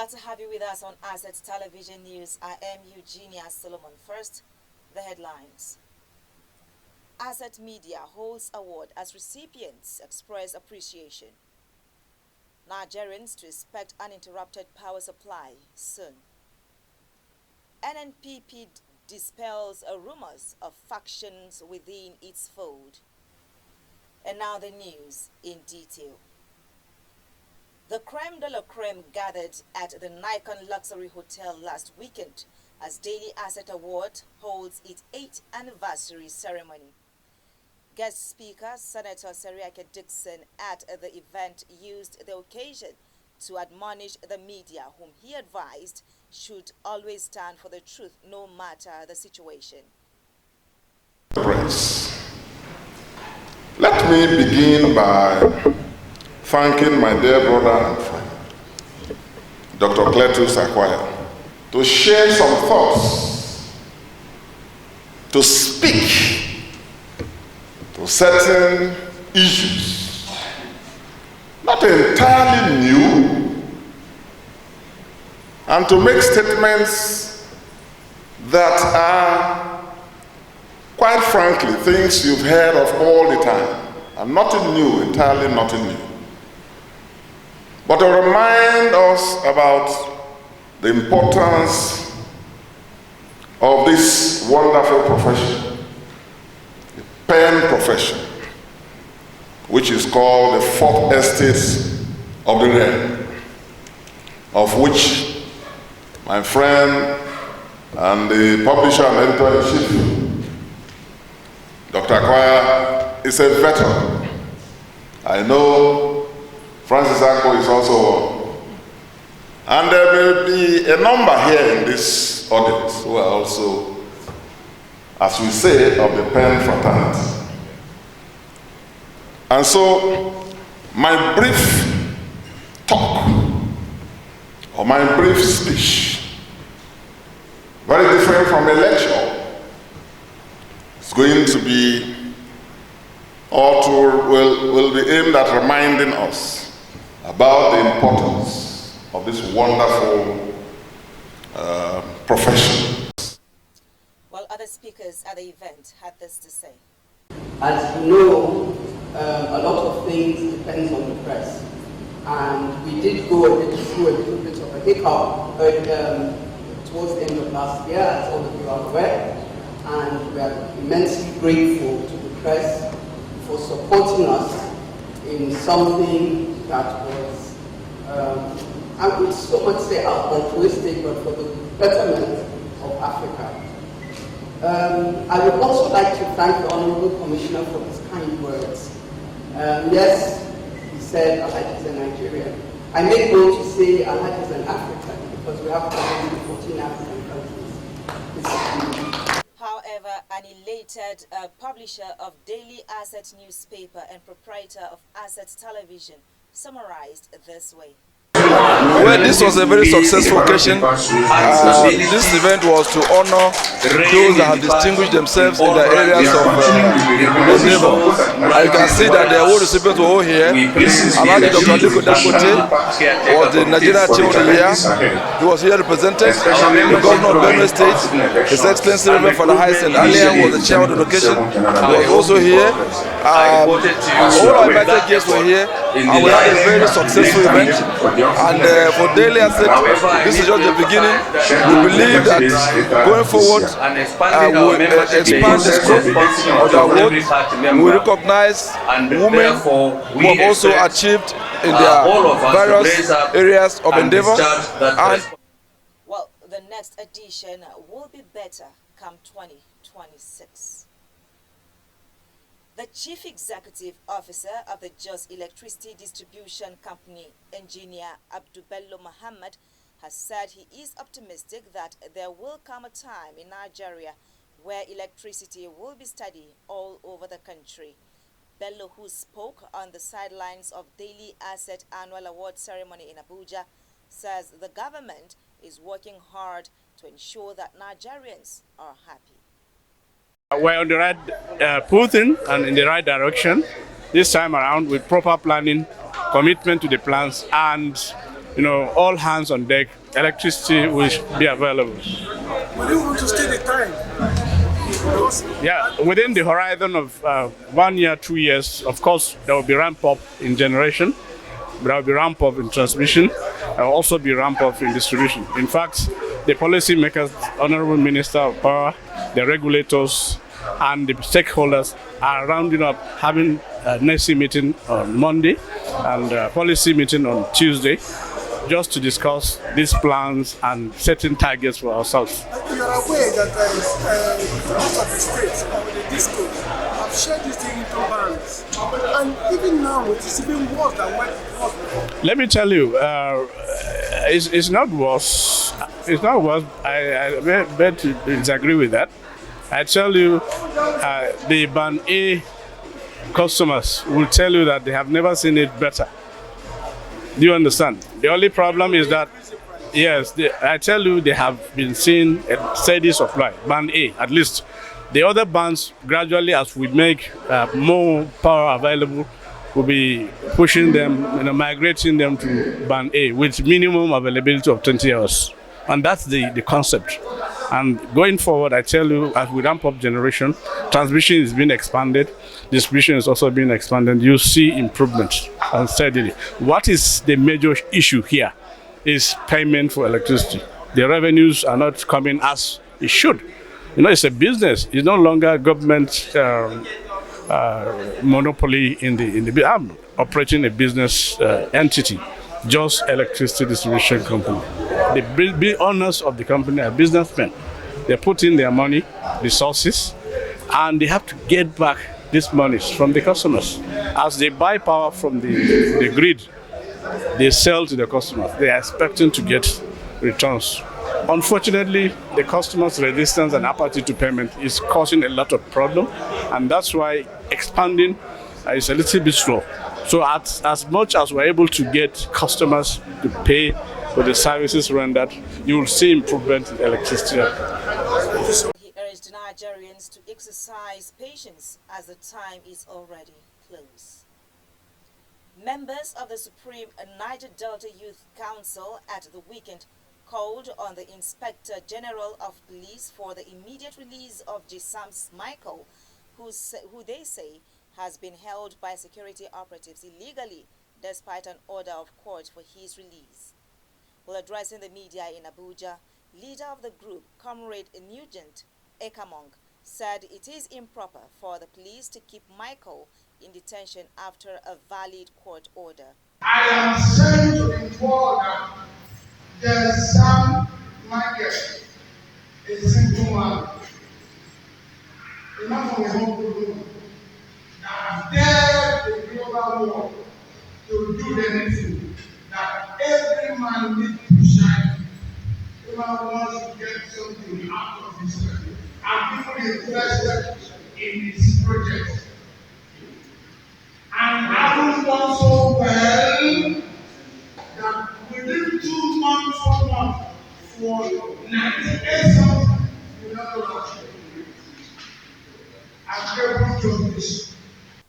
Glad to have you with us on Asset Television News. I am Eugenia Solomon. First, the headlines. Asset Media holds award as recipients express appreciation. Nigerians to expect uninterrupted power supply soon. NNPP dispels rumors of factions within its fold. And now the news in detail. The creme de la creme gathered at the Nikon Luxury Hotel last weekend as Daily Asset Award holds its 8th anniversary ceremony. Guest speaker Senator Seriake Dixon at the event used the occasion to admonish the media, whom he advised should always stand for the truth no matter the situation. Press. Let me begin by thanking my dear brother and friend, Dr. Cletus Akwaya, to share some thoughts, to speak to certain issues, not entirely new, and to make statements that are, quite frankly, things you've heard of all the time, and nothing new, entirely nothing new. But to remind us about the importance of this wonderful profession, the pen profession, which is called the fourth estate of the realm, of which my friend and the publisher and editor-in-chief, Dr. Akwaya, is a veteran. I know Francis Akpo is also one. And there may be a number here in this audience who are also, as we say, of the pen fraternity. And so, my brief talk, or my brief speech, very different from a lecture, it's going to be, will be aimed at reminding us about the importance of this wonderful profession. While other speakers at the event had this to say. As you know, a lot of things depend on the press. And we did go through a little bit of a hiccup towards the end of last year, as all of you are aware. And we are immensely grateful to the press for supporting us in something that was, I would so much say altruistic, but for the betterment of Africa. I would also like to thank the Honorable Commissioner for his kind words. Yes, he said Alhaji is a Nigerian. I make bold to say Alhaji is an African because we have 14 African countries. However, an elated publisher of Daily Asset newspaper and proprietor of Asset Television summarized this way. Well, this was a very successful occasion. This event was to honor those that have distinguished themselves in the areas of endeavor. You can see that the award recipients were all here. Alhaji Dr. Aliko Dangote was the Nigerian Chief of the Year. He was here represented. The Governor of Benue State, His Excellency Reverend Father Hyacinth Alia, was the chair of the occasion. He was also here. All our invited guests were here, and we had a very successful event. And for Daily Asset, this is just the beginning. We believe that going forward, we will expand the scope of the award. We recognize women who have also achieved in their various areas of endeavor. And well, the next edition will be better come 2026. The Chief Executive Officer of the Jos Electricity Distribution Company, Engineer Abdubello Muhammad, has said he is optimistic that there will come a time in Nigeria where electricity will be steady all over the country. Bello, who spoke on the sidelines of Daily Asset Annual Award Ceremony in Abuja, says the government is working hard to ensure that Nigerians are happy. We're on the right footing and in the right direction this time around with proper planning, commitment to the plans, and all hands on deck, electricity will be available. Will you want to stay the time? Yeah, within the horizon of 1 year, 2 years, of course, there will be ramp up in generation, there will be ramp up in transmission, there will also be ramp up in distribution. In fact, the policy makers, Honorable Minister of Power, the regulators, and the stakeholders are rounding up, having a NESI meeting on Monday and a policy meeting on Tuesday, just to discuss these plans and setting targets for ourselves. You are aware that most of the states or the discos have shared this thing into bands, and even now it is even worse than what it was before. Let me tell you, it's not worse. It's not worse. I bet to disagree with that. I tell you, the Band A customers will tell you that they have never seen it better. Do you understand? The only problem is that, yes, I tell you, they have been seeing a steady supply, Band A at least. The other bands, gradually as we make more power available, we'll be pushing them, migrating them to Band A with minimum availability of 20 hours. And that's the concept. And going forward, I tell you, as we ramp up generation, transmission is being expanded, distribution is also being expanded. You see improvements steadily. What is the major issue here is payment for electricity. The revenues are not coming as it should. It's a business. It's no longer government monopoly I'm operating a business entity, just electricity distribution company. The owners of the company are businessmen. They put in their money, resources, and they have to get back these monies from the customers. As they buy power from the grid, they sell to the customers. They are expecting to get returns. Unfortunately, the customers' resistance and apathy to payment is causing a lot of problem, and that's why expanding is a little bit slow. So as much as we're able to get customers to pay for the services rendered, you will see improvement in electricity. He urged Nigerians to exercise patience as the time is already close. Members of the Supreme Niger Delta Youth Council at the weekend called on the Inspector General of Police for the immediate release of Jesam Michael, who they say has been held by security operatives illegally despite an order of court for his release. While addressing the media in Abuja, leader of the group, Comrade Nugent Ekamong, said it is improper for the police to keep Michael in detention after a valid court order. I am saying to the world that Jesam Michael is a simple man. Enough of his own problem. That dare the global world to do anything. That every man needs to shine. Every man wants to get something out of his life. And people invested in his project. And having done so well, that within 2 months, 1 month, for 98,000 $1,000,000, I'm able to do this.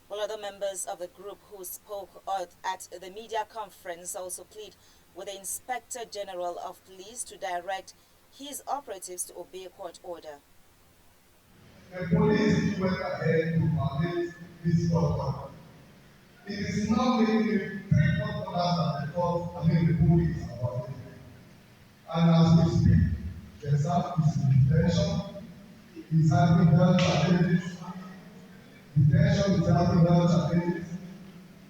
Well, other members of the group who spoke at the media conference also plead with the Inspector General of Police to direct his operatives to obey a court order. The police went ahead to violate this court order. It is now making a 3 court orders that the police are violating. And as we speak, the Jesam is in detention. He's having health challenges. Detention is having health challenges.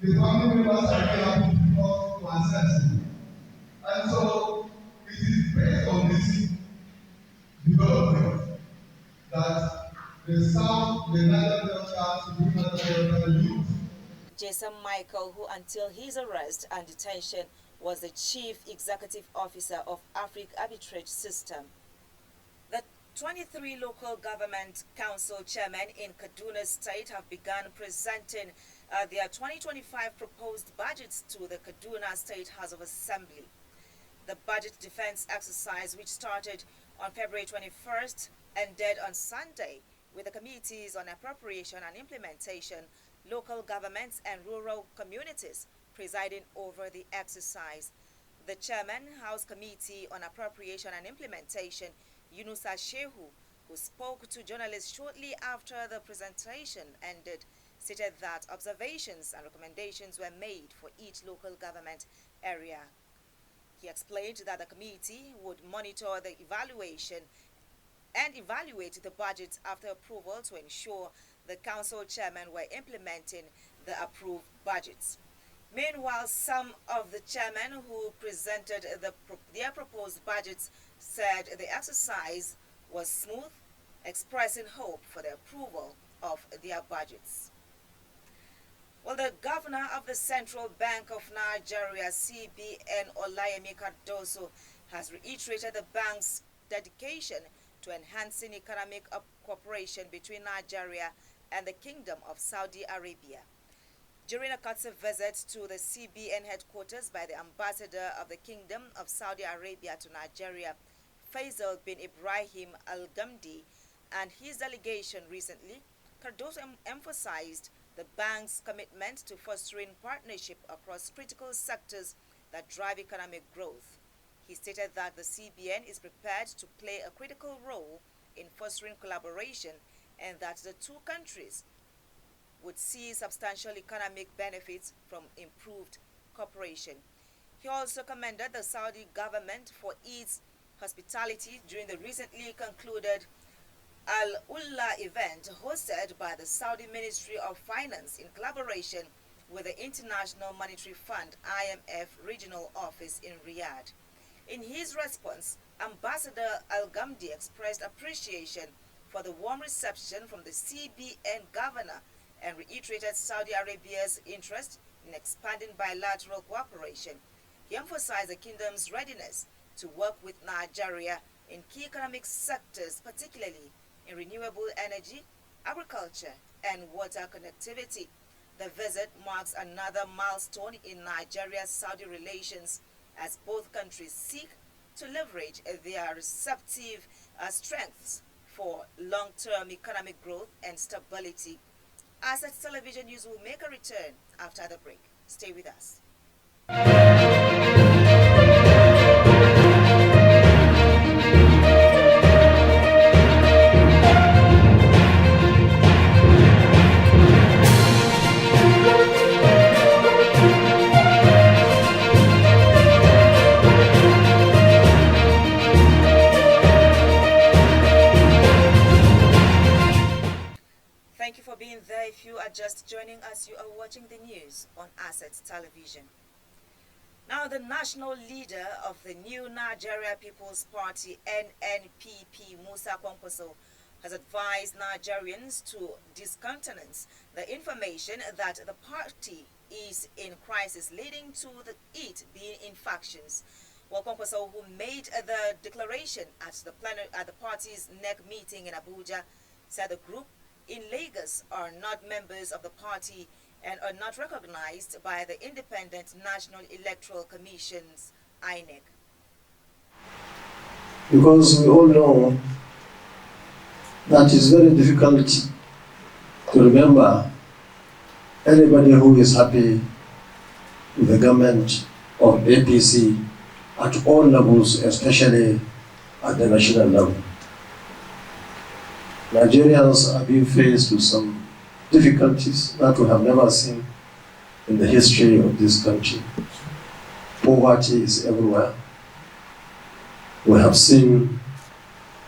The family members are very happy to access him. And so it is based on this development that the Niger Delta youth. Jesam Michael, who until his arrest and detention was the Chief Executive Officer of Africa Arbitrage System. The 23 local government council chairmen in Kaduna State have begun presenting their 2025 proposed budgets to the Kaduna State House of Assembly. The budget defense exercise, which started on February 21st, ended on Sunday with the committees on appropriation and implementation, local governments and rural communities presiding over the exercise. The chairman, House Committee on Appropriation and Implementation, Yunusa Shehu, who spoke to journalists shortly after the presentation ended, stated that observations and recommendations were made for each local government area. He explained that the committee would monitor the evaluation and evaluate the budget after approval to ensure the council chairmen were implementing the approved budgets. Meanwhile, some of the chairmen who presented their proposed budgets said the exercise was smooth, expressing hope for the approval of their budgets. Well, the governor of the Central Bank of Nigeria, CBN, Olayemi Cardoso, has reiterated the bank's dedication to enhancing economic cooperation between Nigeria and the Kingdom of Saudi Arabia. During a courtesy visit to the CBN headquarters by the ambassador of the Kingdom of Saudi Arabia to Nigeria, Faisal bin Ibrahim Al Ghamdi, and his delegation recently, Cardoso emphasized the bank's commitment to fostering partnership across critical sectors that drive economic growth. He stated that the CBN is prepared to play a critical role in fostering collaboration and that the two countries would see substantial economic benefits from improved cooperation. He also commended the Saudi government for its hospitality during the recently concluded Al-Ula event hosted by the Saudi Ministry of Finance in collaboration with the International Monetary Fund IMF regional office in Riyadh. In his response, Ambassador Al Ghamdi expressed appreciation for the warm reception from the CBN governor and reiterated Saudi Arabia's interest in expanding bilateral cooperation. He emphasized the kingdom's readiness to work with Nigeria in key economic sectors, particularly in renewable energy, agriculture, and water connectivity. The visit marks another milestone in Nigeria-Saudi relations as both countries seek to leverage their respective strengths for long-term economic growth and stability. Assets Television News will make a return after the break. Stay with us. Thank you for being there. If you are just joining us, you are watching the news on Assets Television. Now, the national leader of the new Nigeria People's Party, NNPP, Musa Kwankwaso, has advised Nigerians to discountenance the information that the party is in crisis, leading to it being in factions. Well, Kwankwaso, who made the declaration at the party's NEC meeting in Abuja, said the group in Lagos are not members of the party and are not recognized by the Independent National Electoral Commission's INEC. Because we all know that it's very difficult to remember anybody who is happy with the government of APC at all levels, especially at the national level. Nigerians are being faced with some difficulties that we have never seen in the history of this country. Poverty is everywhere. We have seen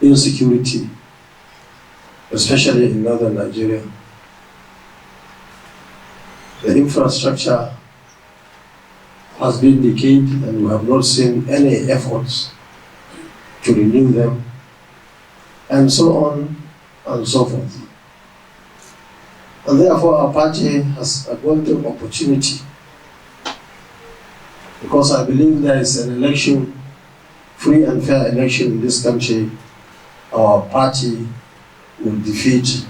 insecurity, especially in northern Nigeria. The infrastructure has been decayed and we have not seen any efforts to renew them, and so on and so forth. And therefore our party has a golden opportunity, because I believe there is an election, free and fair election in this country. Our party will defeat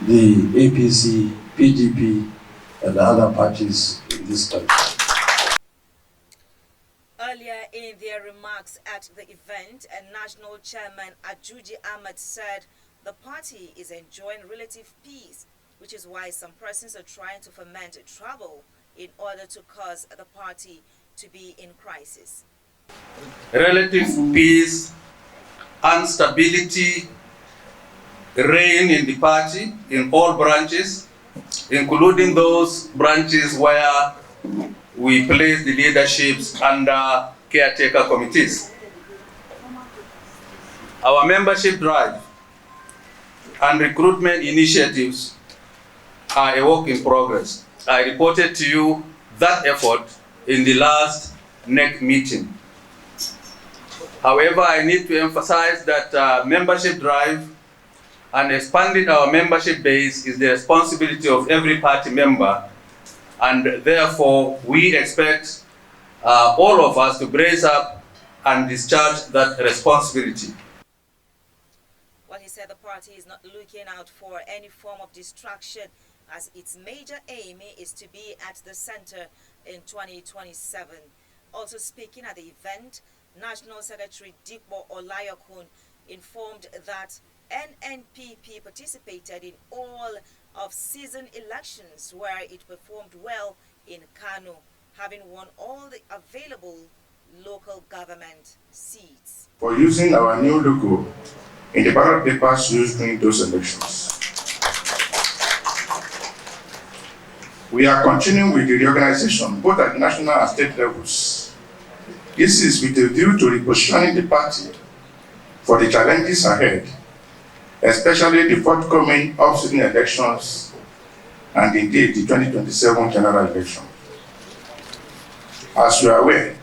the APC, PDP, and the other parties in this country. Earlier in their remarks at the event, a national chairman, Ajuji Ahmed, said the party is enjoying relative peace, which is why some persons are trying to foment trouble in order to cause the party to be in crisis. Relative peace and stability reign in the party in all branches, including those branches where we place the leaderships under caretaker committees. Our membership drive and recruitment initiatives are a work in progress. I reported to you that effort in the last NEC meeting. However, I need to emphasize that membership drive and expanding our membership base is the responsibility of every party member, and therefore we expect all of us to brace up and discharge that responsibility. Well, he said the party is not looking out for any form of distraction, as its major aim is to be at the center in 2027. Also speaking at the event, National Secretary Dikbo Olayokun informed that NNPP participated in all of-season elections where it performed well in Kano, having won all the available local government seats. For using our new logo in the ballot papers used during those elections. We are continuing with the reorganization both at national and state levels. This is with a view to repositioning the party for the challenges ahead, especially the forthcoming off-season elections and indeed the 2027 general election. As you are aware,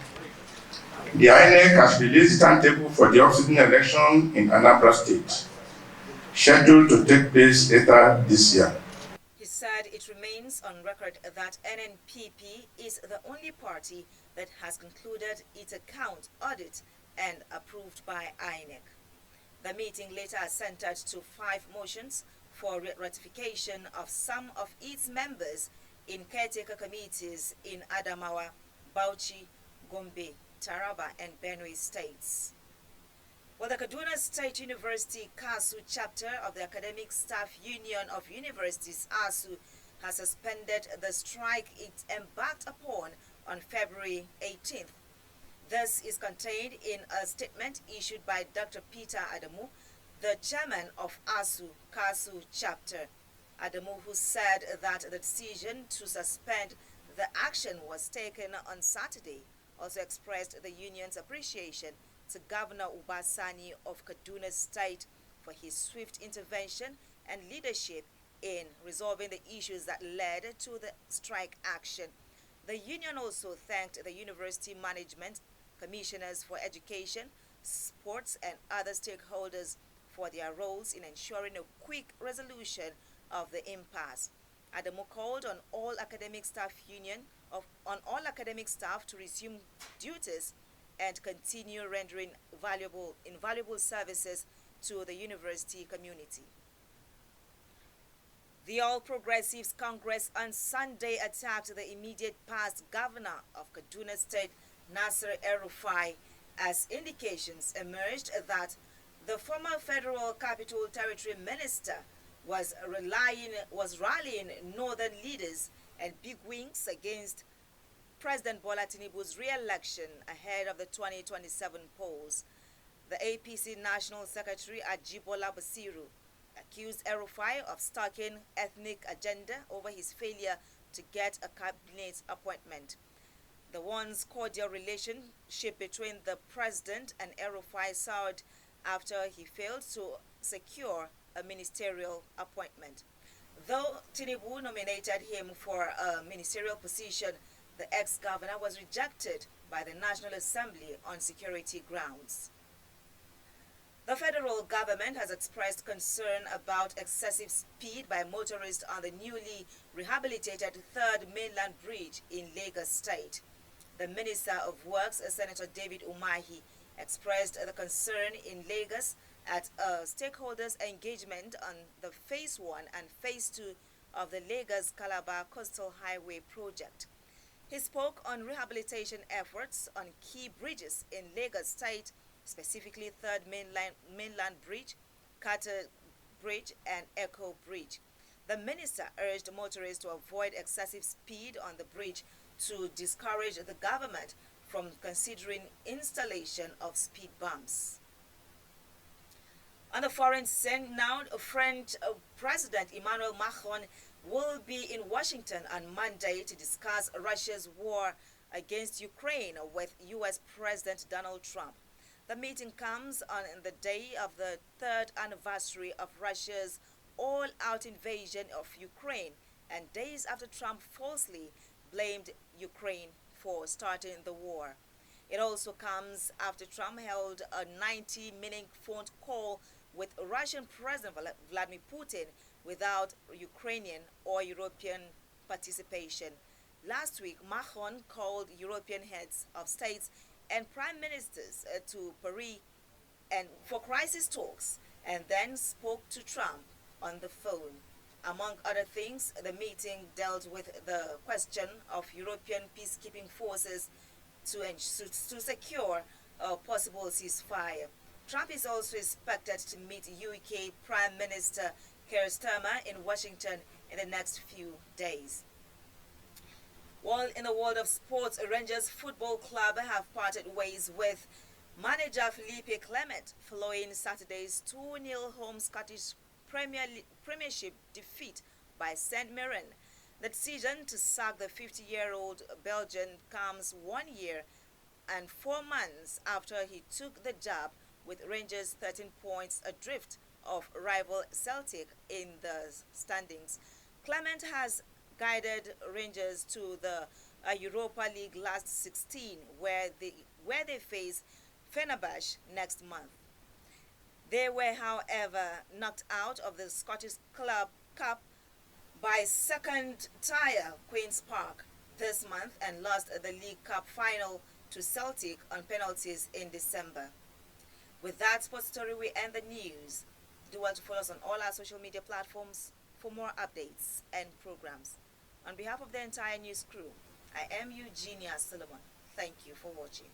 the INEC has released the timetable for the off-season election in Anambra State, scheduled to take place later this year. He said it remains on record that NNPP is the only party that has concluded its account audit and approved by INEC. The meeting later assented to 5 motions for ratification of some of its members in caretaker committees in Adamawa, Bauchi, Gombe, Taraba, and Benue states. Well, the Kaduna State University KASU chapter of the Academic Staff Union of Universities, ASU, has suspended the strike it embarked upon on February 18th. This is contained in a statement issued by Dr. Peter Adamu, the chairman of ASU KASU chapter. Adamu, who said that the decision to suspend the action was taken on Saturday, also expressed the union's appreciation to Governor Uba Sani of Kaduna State for his swift intervention and leadership in resolving the issues that led to the strike action. The union also thanked the university management, commissioners for education, sports, and other stakeholders for their roles in ensuring a quick resolution of the impasse. Adamu called on all academic staff to resume duties and continue rendering invaluable services to the university community. The All Progressives Congress on Sunday attacked the immediate past governor of Kaduna State, Nasir El-Rufai, as indications emerged that the former Federal Capital Territory minister was rallying northern leaders and bigwigs against President Bola Tinubu's re-election ahead of the 2027 polls. The APC National Secretary Ajibola Basiru accused El-Rufai of stalking ethnic agenda over his failure to get a cabinet appointment. The once cordial relationship between the president and El-Rufai soured after he failed to secure a ministerial appointment. Though Tinubu nominated him for a ministerial position, the ex-governor was rejected by the National Assembly on security grounds. The federal government has expressed concern about excessive speed by motorists on the newly rehabilitated Third Mainland Bridge in Lagos State. The Minister of Works, Senator David Umahi, expressed the concern in Lagos at a stakeholders' engagement on the Phase 1 and Phase 2 of the Lagos-Calabar Coastal Highway project. He spoke on rehabilitation efforts on key bridges in Lagos State, specifically Third Mainland Bridge, Carter Bridge, and Echo Bridge. The minister urged motorists to avoid excessive speed on the bridge to discourage the government from considering installation of speed bumps. On the foreign scene now, French President Emmanuel Macron will be in Washington on Monday to discuss Russia's war against Ukraine with U.S. President Donald Trump. The meeting comes on the day of the third anniversary of Russia's all-out invasion of Ukraine and days after Trump falsely blamed Ukraine for starting the war. It also comes after Trump held a 90-minute phone call with Russian President Vladimir Putin without Ukrainian or European participation. Last week, Macron called European heads of states and prime ministers to Paris and for crisis talks, and then spoke to Trump on the phone. Among other things, the meeting dealt with the question of European peacekeeping forces to secure a possible ceasefire. Trump is also expected to meet UK Prime Minister Keir Starmer in Washington in the next few days. Well, in the world of sports, Rangers Football Club have parted ways with manager Philippe Clement following Saturday's 2-0 home Scottish Premiership defeat by St Mirren. The decision to sack the 50-year-old Belgian comes 1 year and 4 months after he took the job, with Rangers 13 points adrift of rival Celtic in the standings. Clement has guided Rangers to the Europa League last 16, where they face Fenerbahce next month. They were, however, knocked out of the Scottish Club Cup by second tier Queen's Park this month and lost the League Cup final to Celtic on penalties in December. With that sports story, we end the news. Do well to follow us on all our social media platforms for more updates and programs. On behalf of the entire news crew, I am Eugenia Solomon. Thank you for watching.